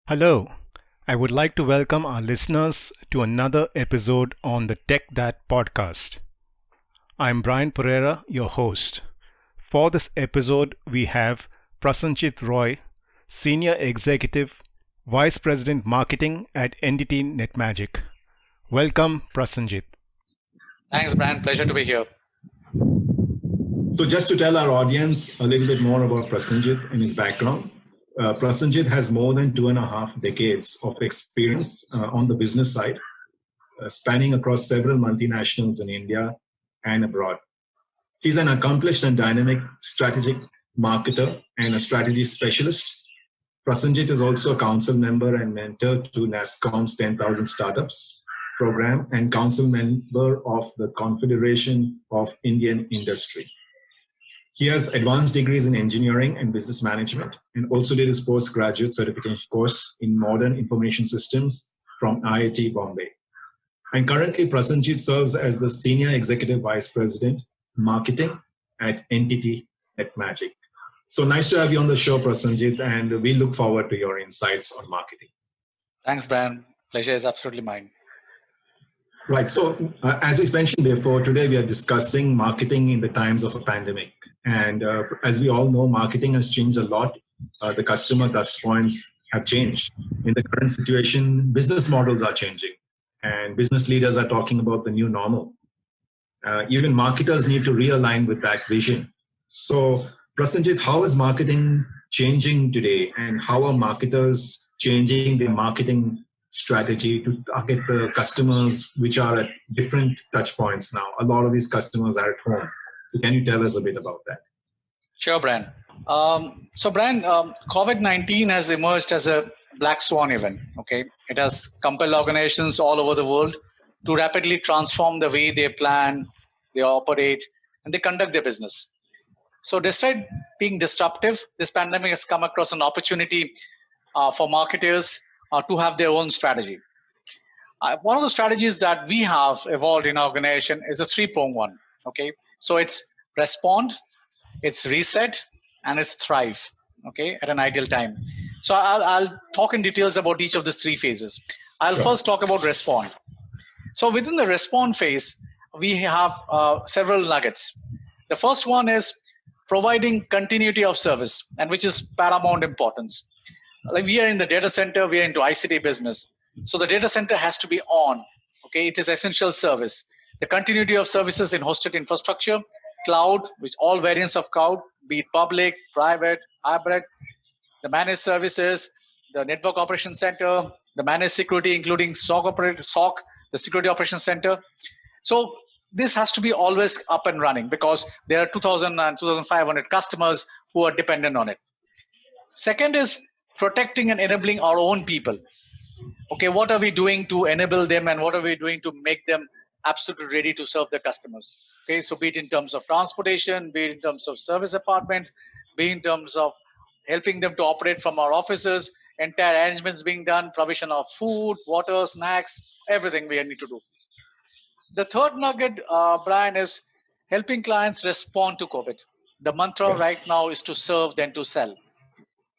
Hello, I would like to welcome our listeners to another episode on the Tech That podcast. I'm Brian Pereira, your host. For this episode, we have Prasenjit Roy, Senior Executive Vice President Marketing at NTT Netmagic. Welcome, Prasenjit. Thanks, Brian. Pleasure to be here. So just to tell our audience a little bit more about Prasenjit and his background, Prasenjit has more than 2.5 decades of experience on the business side, spanning across several multinationals in India and abroad. He's an accomplished and dynamic strategic marketer and a strategy specialist. Prasenjit is also a council member and mentor to NASSCOM's 10,000 Startups program and council member of the Confederation of Indian Industry. He has advanced degrees in engineering and business management and also did his postgraduate certification course in modern information systems from IIT Bombay. And currently, Prasenjit serves as the Senior Executive Vice President, Marketing at NTT Netmagic. So nice to have you on the show, Prasenjit, and we look forward to your insights on marketing. Thanks, Brian. Pleasure is absolutely mine. Right. So, as I mentioned before, today we are discussing marketing in the times of a pandemic. And as we all know, marketing has changed a lot. The customer touch points have changed. In the current situation, business models are changing. And business leaders are talking about the new normal. Even marketers need to realign with that vision. So, Prasenjit, how is marketing changing today? And how are marketers changing their marketing strategy to target the customers which are at different touch points now? A lot of these customers are at home. So can you tell us a bit about that? Sure, Brian. Brian, COVID-19 has emerged as a black swan event. Okay, it has compelled organizations all over the world to rapidly transform the way they plan, they operate, and they conduct their business. So despite being disruptive, this pandemic has come across an opportunity for marketers to have their own strategy. One of the strategies that we have evolved in our organization is a three-pronged one. Okay, so it's respond, it's reset, and it's thrive. Okay, at an ideal time. So I'll talk in details about each of these three phases. I'll first talk about respond. So within the respond phase, we have several nuggets. The first one is providing continuity of service, and which is paramount importance. Like we are in the data center, we are into ICT business. So the data center has to be on. Okay, it is essential service. The continuity of services in hosted infrastructure, cloud, which all variants of cloud, be it public, private, hybrid, the managed services, the network operations center, the managed security, including SOC, the security operations center. So this has to be always up and running because there are 2,000 and 2,500 customers who are dependent on it. Second is protecting and enabling our own people. Okay, what are we doing to enable them and what are we doing to make them absolutely ready to serve the customers? Okay, so be it in terms of transportation, be it in terms of service apartments, be it in terms of helping them to operate from our offices, entire arrangements being done, provision of food, water, snacks, everything we need to do. The third nugget, Brian, is helping clients respond to COVID. The mantra right now is to serve than to sell.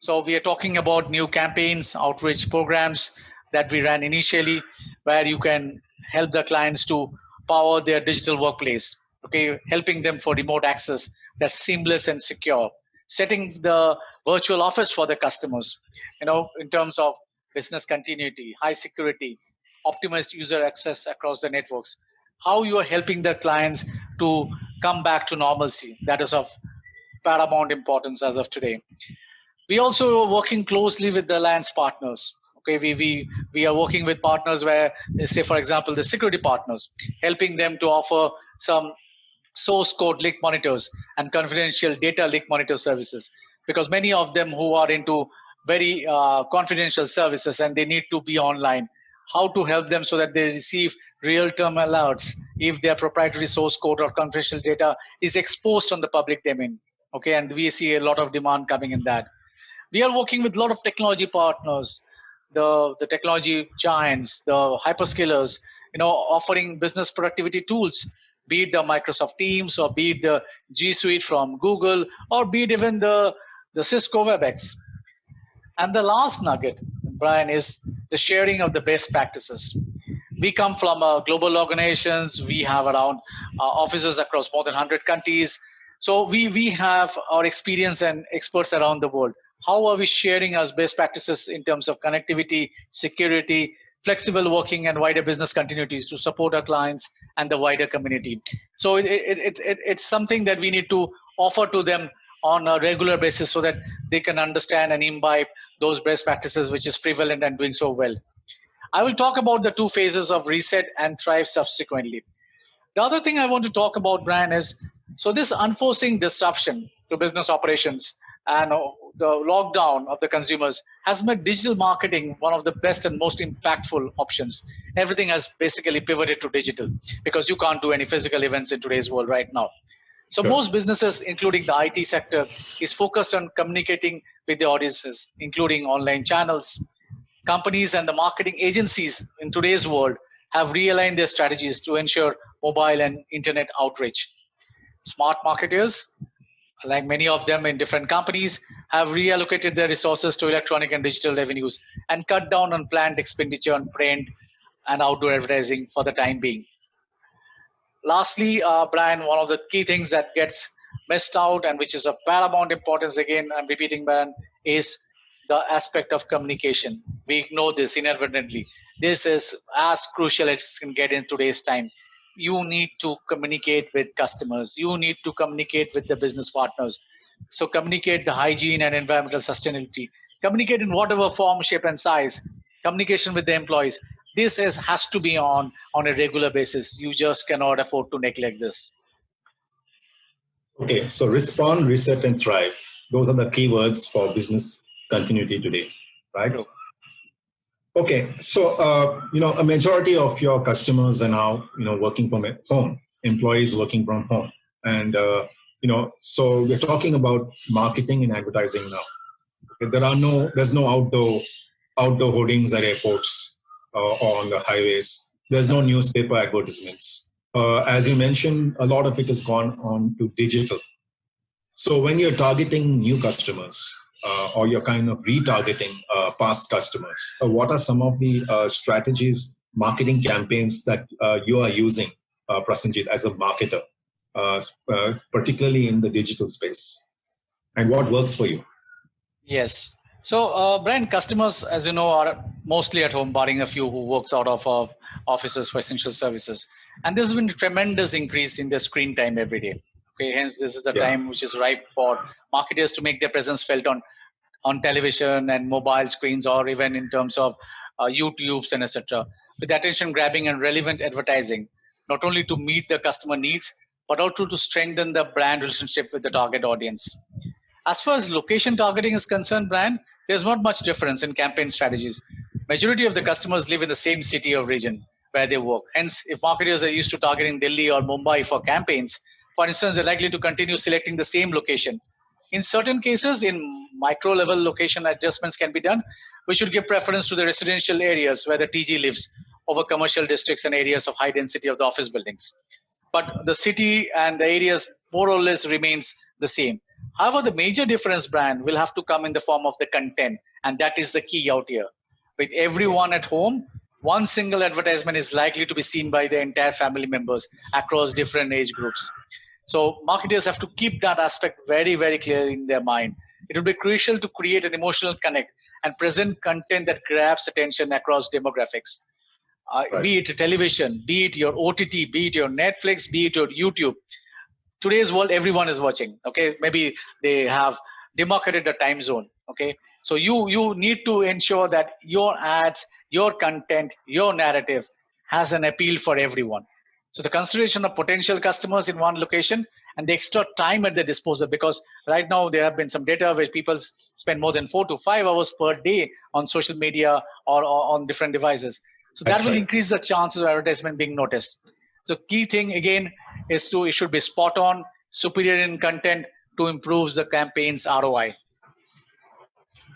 So we are talking about new campaigns, outreach programs that we ran initially, where you can help the clients to power their digital workplace. Okay, helping them for remote access that's seamless and secure, setting the virtual office for the customers, in terms of business continuity, high security, optimized user access across the networks. How you are helping the clients to come back to normalcy, that is of paramount importance as of today. We also are working closely with the alliance partners. Okay, we are working with partners where, say, for example, the security partners, helping them to offer some source code leak monitors and confidential data leak monitor services, because many of them who are into very confidential services and they need to be online, how to help them so that they receive real-time alerts if their proprietary source code or confidential data is exposed on the public domain. Okay, and we see a lot of demand coming in that. We are working with a lot of technology partners, the technology giants, the hyperscalers, offering business productivity tools, be it the Microsoft Teams or be it the G Suite from Google or be it even the Cisco WebEx. And the last nugget, Brian, is the sharing of the best practices. We come from global organizations. We have around offices across more than 100 countries. So we have our experience and experts around the world. How are we sharing our best practices in terms of connectivity, security, flexible working, and wider business continuities to support our clients and the wider community? So it's something that we need to offer to them on a regular basis so that they can understand and imbibe those best practices, which is prevalent and doing so well. I will talk about the two phases of reset and thrive subsequently. The other thing I want to talk about, Brian, is so this unforeseen disruption to business operations and the lockdown of the consumers has made digital marketing one of the best and most impactful options. Everything has basically pivoted to digital because you can't do any physical events in today's world right now. So Sure. most businesses, including the IT sector, is focused on communicating with the audiences, including online channels. Companies and the marketing agencies in today's world have realigned their strategies to ensure mobile and internet outreach. Smart marketers, like many of them in different companies, have reallocated their resources to electronic and digital revenues and cut down on planned expenditure on print and outdoor advertising for the time being. Lastly, Brian, one of the key things that gets missed out and which is of paramount importance, again, I'm repeating, Brian, is the aspect of communication. We ignore this inadvertently. This is as crucial as it can get in today's time. You need to communicate with customers. You need to communicate with the business partners. So communicate the hygiene and environmental sustainability. Communicate in whatever form, shape, and size. Communication with the employees. This has to be on a regular basis. You just cannot afford to neglect this. Okay, so respond, reset, and thrive. Those are the keywords for business continuity today, right? True. Okay, so a majority of your customers are now working from home, employees working from home, and so we're talking about marketing and advertising now. Okay, there's no outdoor hoardings at airports or on the highways. There's no newspaper advertisements. As you mentioned, a lot of it has gone on to digital. So when you're targeting new customers or you're kind of retargeting past customers, what are some of the strategies, marketing campaigns that you are using, Prasenjit, as a marketer, particularly in the digital space? And what works for you? Yes. So, Brian, customers, as you know, are mostly at home, barring a few who works out of offices for essential services. And there's been a tremendous increase in their screen time every day. Okay, hence this is the time which is ripe for marketers to make their presence felt on television and mobile screens, or even in terms of YouTubes and etc. With attention grabbing and relevant advertising, not only to meet the customer needs, but also to strengthen the brand relationship with the target audience. As far as location targeting is concerned, Brian, there's not much difference in campaign strategies. Majority of the customers live in the same city or region where they work. Hence, if marketers are used to targeting Delhi or Mumbai for campaigns, for instance, they're likely to continue selecting the same location. In certain cases, in micro level location adjustments can be done. We should give preference to the residential areas where the TG lives over commercial districts and areas of high density of the office buildings. But the city and the areas more or less remains the same. However, the major difference, Brian, will have to come in the form of the content, and that is the key out here. With everyone at home, one single advertisement is likely to be seen by the entire family members across different age groups. So marketers have to keep that aspect very, very clear in their mind. It will be crucial to create an emotional connect and present content that grabs attention across demographics. Right. Be it television, be it your OTT, be it your Netflix, be it your YouTube. Today's world, everyone is watching. Okay, maybe they have demarcated the time zone. Okay, so you need to ensure that your ads, your content, your narrative has an appeal for everyone. So the consideration of potential customers in one location and the extra time at their disposal, because right now there have been some data where people spend more than 4 to 5 hours per day on social media or on different devices. So that will increase the chances of advertisement being noticed. So key thing again is it should be spot on, superior in content to improve the campaign's ROI.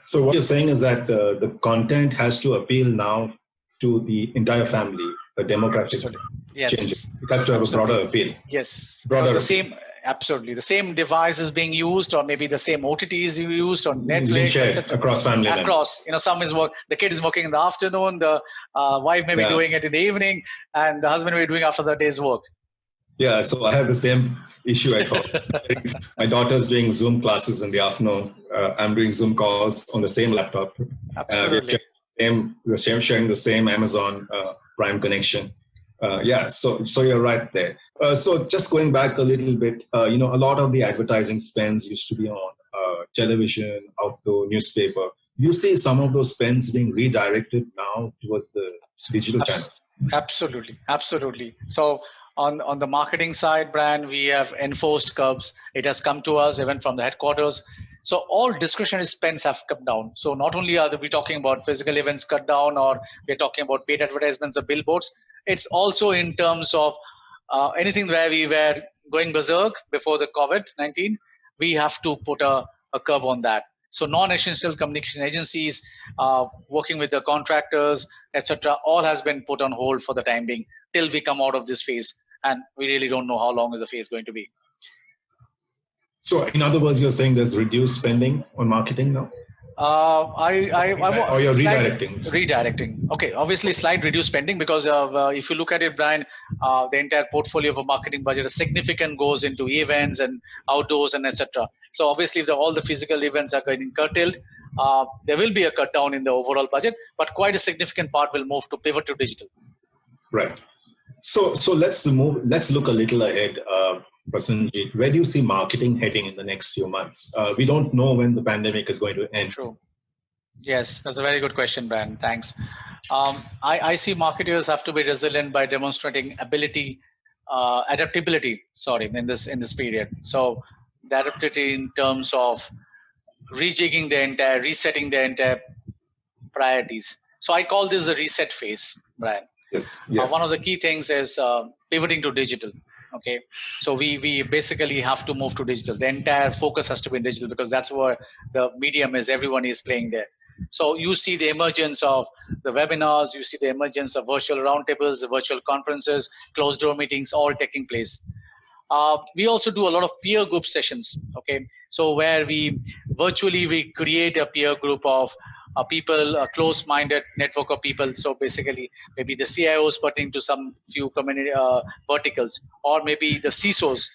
So what you're saying is that the content has to appeal now to the entire family, the demographic changes. It has to have a broader appeal. Yes, broader the same. Absolutely. The same device is being used, or maybe the same OTT is used on It's being Netflix, shared etc. across family Across, members. some is the kid is working in the afternoon, the wife may be doing it in the evening, and the husband may be doing after the day's work. Yeah, so I have the same issue at home. My daughter's doing Zoom classes in the afternoon. I'm doing Zoom calls on the same laptop. Absolutely. We're sharing the same Amazon Prime connection. So you're right there. So just going back a little bit, a lot of the advertising spends used to be on television, outdoor, newspaper. You see some of those spends being redirected now towards the digital channels. Absolutely. So on the marketing side, brand, we have enforced curbs. It has come to us even from the headquarters. So all discretionary spends have come down. So not only are we talking about physical events cut down, or we're talking about paid advertisements or billboards, it's also in terms of anything where we were going berserk before the COVID-19, we have to put a curb on that. So non-essential communication agencies, working with the contractors, etc., all has been put on hold for the time being till we come out of this phase. And we really don't know how long is the phase going to be. So in other words, you're saying there's reduced spending on marketing now? Or you're redirecting? Redirecting. Okay, obviously slight reduced spending, because if you look at it, Brian, the entire portfolio of a marketing budget, a significant goes into events and outdoors and etc. So obviously, if all the physical events are getting curtailed, there will be a cut down in the overall budget, but quite a significant part will move to pivot to digital. Right. So let's look a little ahead. Prasenjit, where do you see marketing heading in the next few months? We don't know when the pandemic is going to end. True. Yes, that's a very good question, Brian. Thanks. I see marketers have to be resilient by demonstrating adaptability. In this period. So the adaptability in terms of resetting the entire priorities. So I call this a reset phase, Brian. Yes. One of the key things is pivoting to digital. Okay, so we basically have to move to digital. The entire focus has to be in digital, because that's where the medium is. Everyone is playing there. So you see the emergence of the webinars, you see the emergence of virtual roundtables, the virtual conferences, closed door meetings, all taking place. We also do a lot of peer group sessions. Okay, so where we create a peer group of people, a close-minded network of people. So basically, maybe the CIOs pertaining to some few community verticals, or maybe the CISOs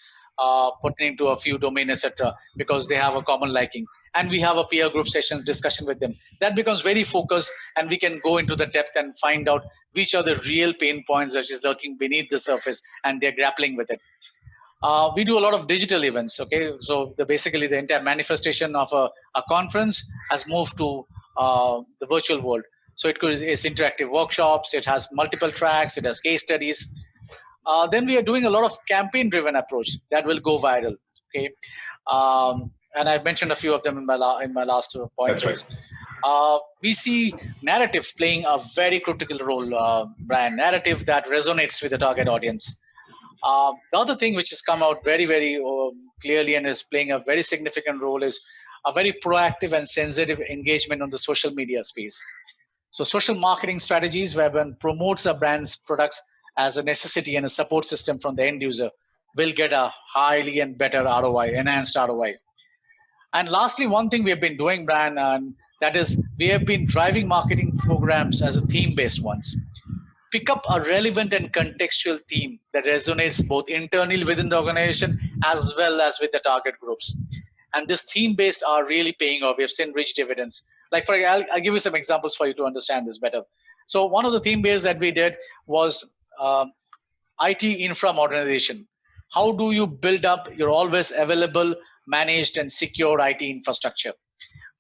pertaining to a few domain, etc., because they have a common liking. And we have a peer group sessions discussion with them. That becomes very focused, and we can go into the depth and find out which are the real pain points that is lurking beneath the surface, and they're grappling with it. We do a lot of digital events. Okay, so basically the entire manifestation of a conference has moved to the virtual world. So it's interactive workshops, it has multiple tracks, it has case studies. Then we are doing a lot of campaign-driven approach that will go viral. Okay, and I've mentioned a few of them in my last point. That's right. We see narrative playing a very critical role, Brian. Narrative that resonates with the target audience. The other thing which has come out very, very clearly and is playing a very significant role is a very proactive and sensitive engagement on the social media space. So social marketing strategies where one promotes a brand's products as a necessity and a support system from the end user will get a highly and better ROI, enhanced ROI. And lastly, one thing we have been doing, Brian, and that is we have been driving marketing programs as a theme-based ones. Pick up a relevant and contextual theme that resonates both internally within the organization as well as with the target groups. And this theme-based are really paying off. We have seen rich dividends. I'll give you some examples for you to understand this better. So one of the theme-based that we did was IT infra modernization. How do you build up your always available, managed, and secure IT infrastructure?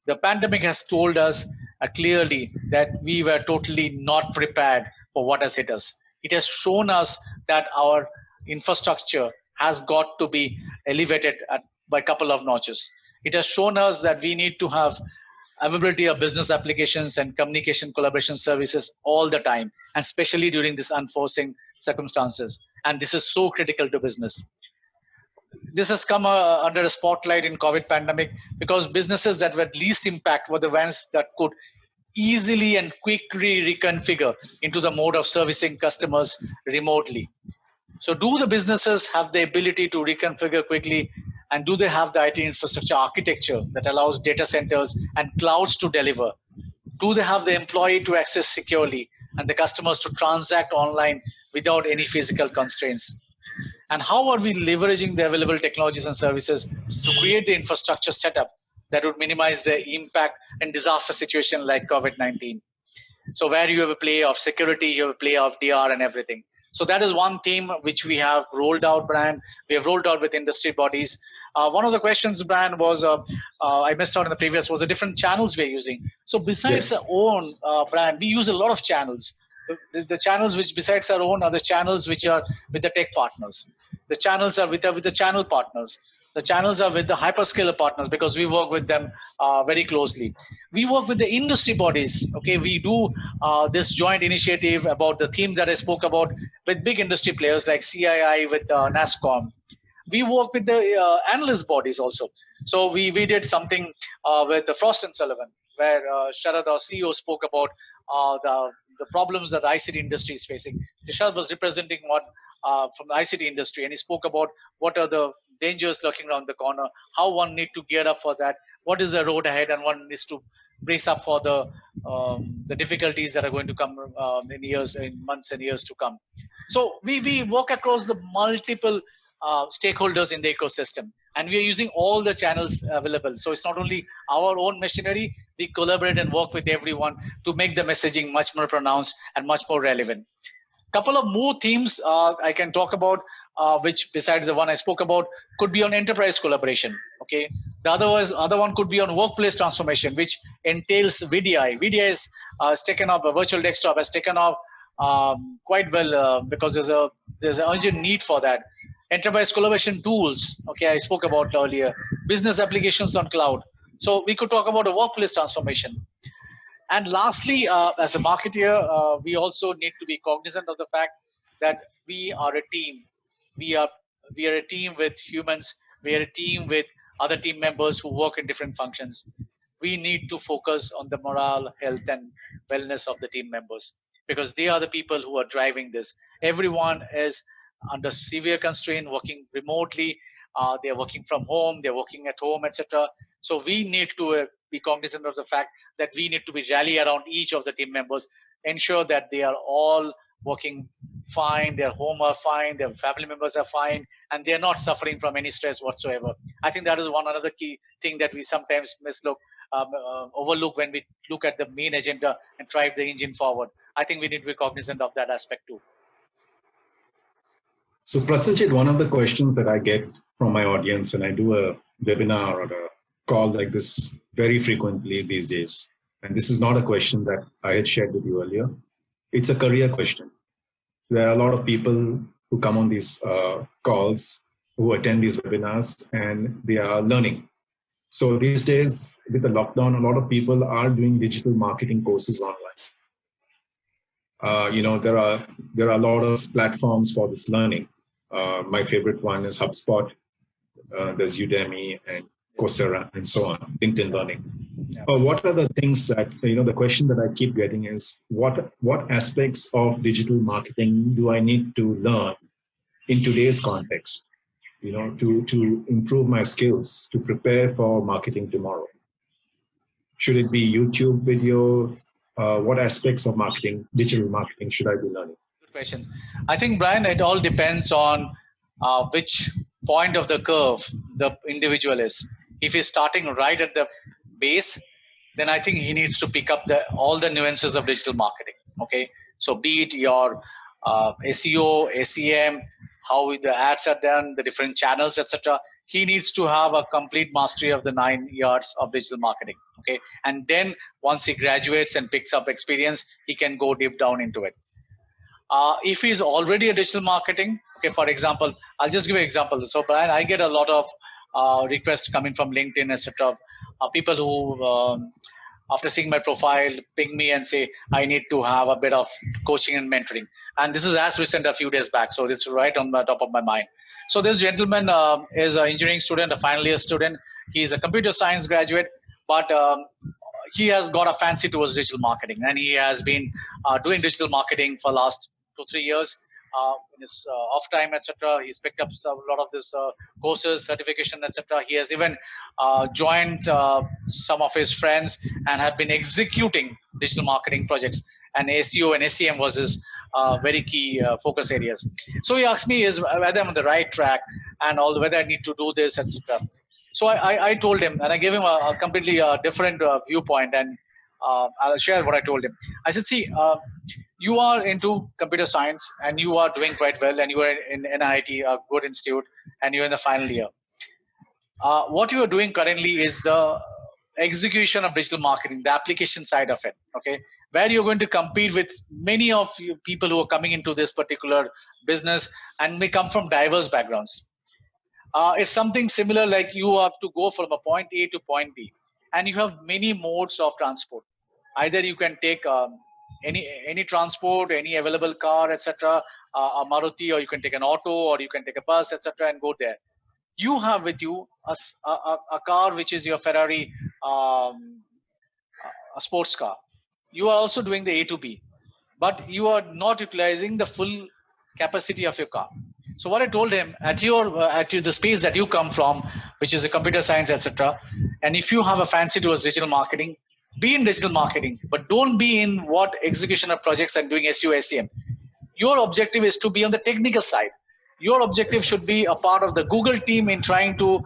The pandemic has told us clearly that we were totally not prepared for what has hit us. It has shown us that our infrastructure has got to be elevated by a couple of notches. It has shown us that we need to have availability of business applications and communication collaboration services all the time, and especially during these unforeseen circumstances. And this is so critical to business. This has come under a spotlight in COVID pandemic because businesses that were least impacted were the ones that could easily and quickly reconfigure into the mode of servicing customers remotely. So do the businesses have the ability to reconfigure quickly, and do they have the IT infrastructure architecture that allows data centers and clouds to deliver? Do they have the employee to access securely and the customers to transact online without any physical constraints? And how are we leveraging the available technologies and services to create the infrastructure setup that would minimize the impact in disaster situation like COVID-19? So where you have a play of security, you have a play of DR and everything. So that is one theme which we have rolled out, Brian. We have rolled out with industry bodies. One of the questions, Brian, was I missed out in the previous, was the different channels we're using. So besides Yes. our own brand, we use a lot of channels. The channels which besides our own are the channels which are with the tech partners. The channels are with the channel partners. The channels are with the hyperscaler partners because we work with them very closely. We work with the industry bodies. Okay, we do this joint initiative about the theme that I spoke about with big industry players like CII, with NASCOM. We work with the analyst bodies also. So we did something with the Frost and Sullivan, where Sharad, our CEO, spoke about the problems that the ICT industry is facing. So Sharad was representing one from the ICT industry, and he spoke about what are the dangers lurking around the corner, how one need to gear up for that, what is the road ahead, and one needs to brace up for the difficulties that are going to come in months and years to come. So we work across the multiple stakeholders in the ecosystem, and we are using all the channels available. So it's not only our own machinery, we collaborate and work with everyone to make the messaging much more pronounced and much more relevant. Couple of more themes I can talk about, which besides the one I spoke about, could be on enterprise collaboration. Okay, the other one could be on workplace transformation, which entails VDI. VDI is taken off. A virtual desktop has taken off quite well because there's an urgent need for that. Enterprise collaboration tools. Okay, I spoke about earlier. Business applications on cloud. So we could talk about a workplace transformation. And lastly, as a marketer, we also need to be cognizant of the fact that we are a team. We are we are a team with humans. We are a team with other team members who work in different functions. We need to focus on the morale, health, and wellness of the team members because they are the people who are driving this. Everyone is under severe constraint, working remotely. They're working from home. They're working at home, etc. So we need to be cognizant of the fact that we need to be rally around each of the team members, ensure that they are all working fine, their home are fine, their family members are fine, and they're not suffering from any stress whatsoever. I think that is one another key thing that we sometimes overlook when we look at the main agenda and drive the engine forward. I think we need to be cognizant of that aspect too. So, Prasenjit, one of the questions that I get from my audience, and I do a webinar or a call like this very frequently these days, and this is not a question that I had shared with you earlier. It's a career question. There are a lot of people who come on these calls, who attend these webinars, and they are learning. So these days, with the lockdown, a lot of people are doing digital marketing courses online. There are a lot of platforms for this learning. My favorite one is HubSpot. There's Udemy and Coursera and so on, LinkedIn Learning. Yeah. What are the things that, the question that I keep getting is, what aspects of digital marketing do I need to learn in today's context, to improve my skills, to prepare for marketing tomorrow? Should it be YouTube video? What aspects of marketing, digital marketing, should I be learning? Good question. I think, Brian, it all depends on which point of the curve the individual is. If he's starting right at the base, then I think he needs to pick up all the nuances of digital marketing. Okay, so be it your SEO, SEM, how the ads are done, the different channels, etc. He needs to have a complete mastery of the 9 yards of digital marketing. Okay, and then once he graduates and picks up experience, he can go deep down into it. If he's already a digital marketing, okay, for example, I'll just give you an example. So, Brian, I get a lot of requests coming from LinkedIn, etc. People who, after seeing my profile, ping me and say, I need to have a bit of coaching and mentoring. And this is as recent a few days back. So this is right on the top of my mind. So this gentleman is an engineering student, a final year student. He's a computer science graduate, but he has got a fancy towards digital marketing, and he has been doing digital marketing for the last 2-3 years. in his off time, etc. He's picked up a lot of this courses, certification, etc. He has even joined some of his friends and have been executing digital marketing projects. And SEO and SEM was his very key focus areas. So he asked me is whether I'm on the right track and all whether I need to do this, etc. So I told him, and I gave him a completely different viewpoint, and I'll share what I told him. I said, see, you are into computer science and you are doing quite well, and you are in NIT, a good institute, and you're in the final year. What you are doing currently is the execution of digital marketing, the application side of it, okay, where you're going to compete with many of you people who are coming into this particular business and may come from diverse backgrounds. It's something similar like you have to go from a point A to point B, and you have many modes of transport. Either you can take any transport, any available car, etc., a Maruti, or you can take an auto, or you can take a bus, etc., and go there. You have with you a car which is your Ferrari, a sports car. You are also doing the A to B, but you are not utilizing the full capacity of your car. So what I told him, the space that you come from, which is a computer science, etc., and if you have a fancy towards digital marketing, be in digital marketing, but don't be in what execution of projects and doing SEO SEM. Your objective is to be on the technical side. Your objective should be a part of the Google team in trying to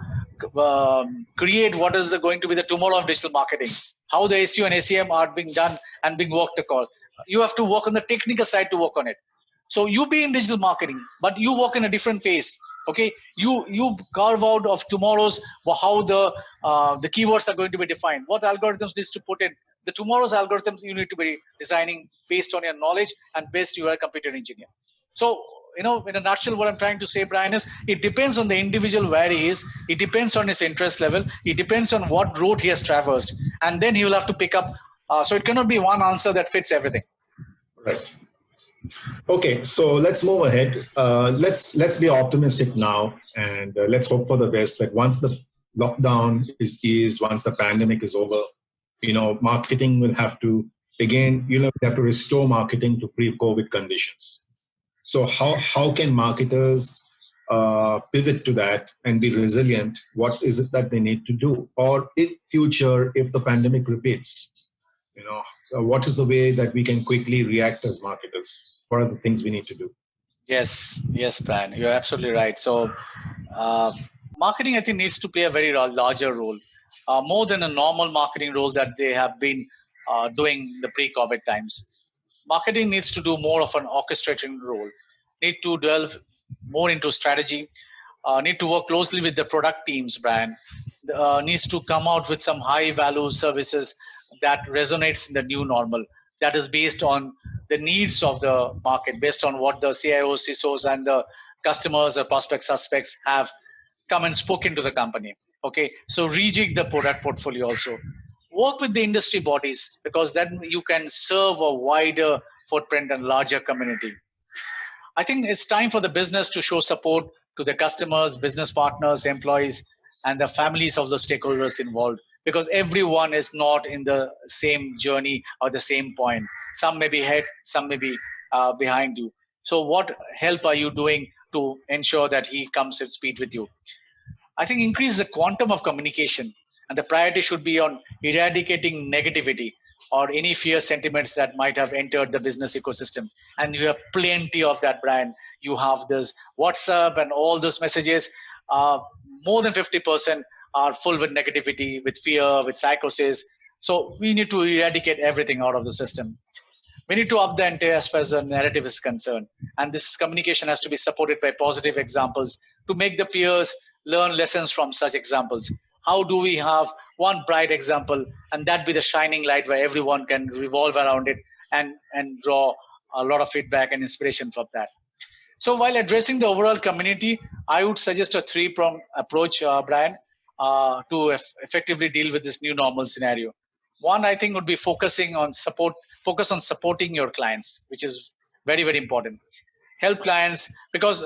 create what is going to be the tomorrow of digital marketing, how the SEO and SEM are being done and being worked across. You have to work on the technical side to work on it. So you be in digital marketing, but you work in a different phase. Okay, you carve out of tomorrow's how the keywords are going to be defined, what algorithms needs to put in. The tomorrow's algorithms you need to be designing based on your knowledge and based you are a computer engineer. So in a nutshell, what I'm trying to say, Brian, is it depends on the individual where he is. It depends on his interest level. It depends on what route he has traversed, and then he will have to pick up. So it cannot be one answer that fits everything. Right. Okay, so let's move ahead. Let's be optimistic now, and let's hope for the best. That once the lockdown is eased, once the pandemic is over, marketing will have to again. Have to restore marketing to pre-COVID conditions. So how can marketers pivot to that and be resilient? What is it that they need to do? Or in future, if the pandemic repeats, what is the way that we can quickly react as marketers? What are the things we need to do? Yes, Brian, you're absolutely right. So marketing, I think, needs to play a very larger role, more than a normal marketing role that they have been doing the pre-COVID times. Marketing needs to do more of an orchestrating role, need to delve more into strategy, need to work closely with the product teams, Brian, needs to come out with some high value services that resonates in the new normal, that is based on the needs of the market, based on what the CIOs, CISOs, and the customers or prospect suspects have come and spoken to the company. Okay, so rejig the product portfolio also. Work with the industry bodies, because then you can serve a wider footprint and larger community. I think it's time for the business to show support to the customers, business partners, employees, and the families of the stakeholders involved, because everyone is not in the same journey or the same point. Some may be ahead, some may be behind you. So what help are you doing to ensure that he comes at speed with you? I think increase the quantum of communication, and the priority should be on eradicating negativity or any fear sentiments that might have entered the business ecosystem. And you have plenty of that, Brian. You have this WhatsApp and all those messages. More than 50% are full with negativity, with fear, with psychosis. So we need to eradicate everything out of the system. We need to up the ante as far as the narrative is concerned. And this communication has to be supported by positive examples to make the peers learn lessons from such examples. How do we have one bright example and that be the shining light where everyone can revolve around it and draw a lot of feedback and inspiration from that? So while addressing the overall community, I would suggest a three-pronged approach, Brian, to effectively deal with this new normal scenario. One, I think, would be focus on supporting your clients, which is very, very important. Help clients, because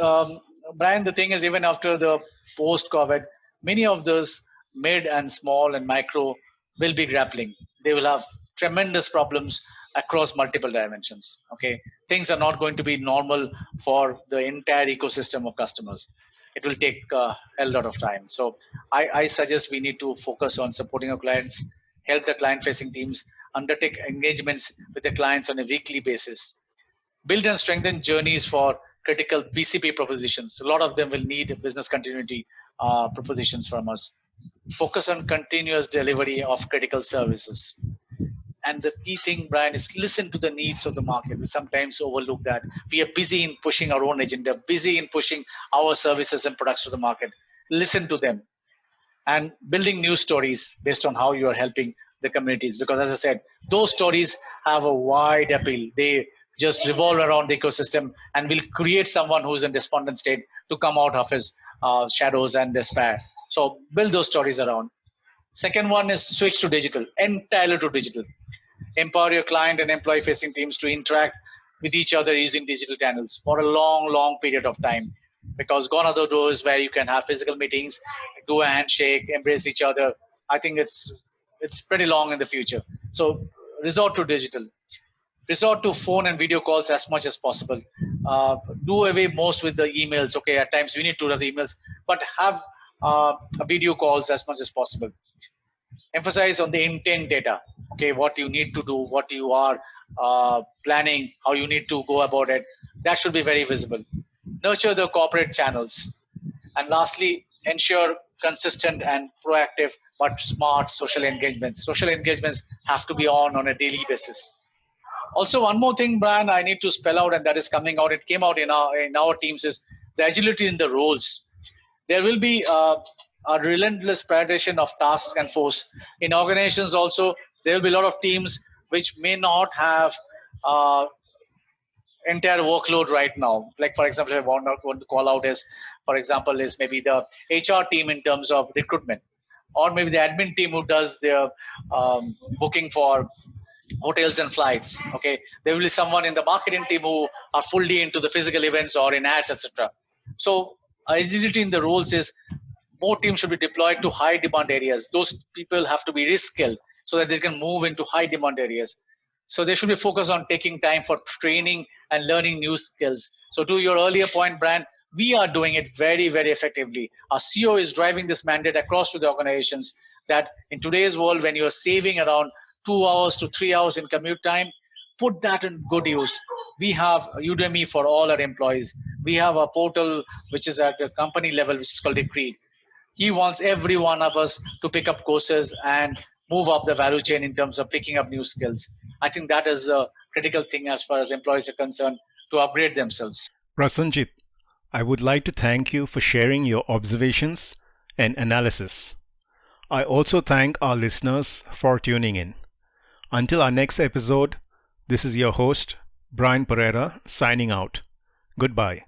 Brian, the thing is, even after the post-COVID, many of those mid and small and micro will be grappling. They will have tremendous problems across multiple dimensions. Okay, things are not going to be normal for the entire ecosystem of customers. It will take a lot of time. So I suggest we need to focus on supporting our clients, help the client facing teams, undertake engagements with the clients on a weekly basis, build and strengthen journeys for critical BCP propositions. A lot of them will need business continuity propositions from us. Focus on continuous delivery of critical services. And the key thing, Brian, is listen to the needs of the market. We sometimes overlook that. We are busy in pushing our own agenda, busy in pushing our services and products to the market. Listen to them and building new stories based on how you are helping the communities. Because as I said, those stories have a wide appeal. They just revolve around the ecosystem and will create someone who's in despondent state to come out of his shadows and despair. So build those stories around. Second one is switch to digital, entirely to digital. Empower your client and employee facing teams to interact with each other using digital channels for a long period of time. Because gone are the doors where you can have physical meetings, do a handshake, embrace each other. I think it's pretty long in the future. So resort to digital. Resort to phone and video calls as much as possible. Do away most with the emails. Okay, at times we need to do the emails, but have video calls as much as possible. Emphasize on the intent data. Okay, what you need to do, what you are planning, how you need to go about it. That should be very visible. Nurture the corporate channels. And lastly, ensure consistent and proactive but smart social engagements. Social engagements have to be on a daily basis. Also, one more thing, Brian, I need to spell out, and that is coming out. It came out in our teams, is the agility in the roles. There will be a relentless prioritization of tasks and force. In organizations also, there will be a lot of teams which may not have entire workload right now. Like, for example, I want to call out is, for example, is maybe the HR team in terms of recruitment, or maybe the admin team who does their booking for hotels and flights. Okay, there will be someone in the marketing team who are fully into the physical events or in ads, etc. So agility in the roles is more teams should be deployed to high demand areas. Those people have to be reskilled so that they can move into high demand areas. So they should be focused on taking time for training and learning new skills. So to your earlier point, Brian, we are doing it very effectively. Our CEO is driving this mandate across to the organizations that in today's world, when you are saving around 2 hours to 3 hours in commute time, put that in good use. We have Udemy for all our employees. We have a portal which is at the company level, which is called Decree. He wants every one of us to pick up courses and move up the value chain in terms of picking up new skills. I think that is a critical thing as far as employees are concerned, to upgrade themselves. Prasenjit, I would like to thank you for sharing your observations and analysis. I also thank our listeners for tuning in. Until our next episode, this is your host, Brian Pereira, signing out. Goodbye.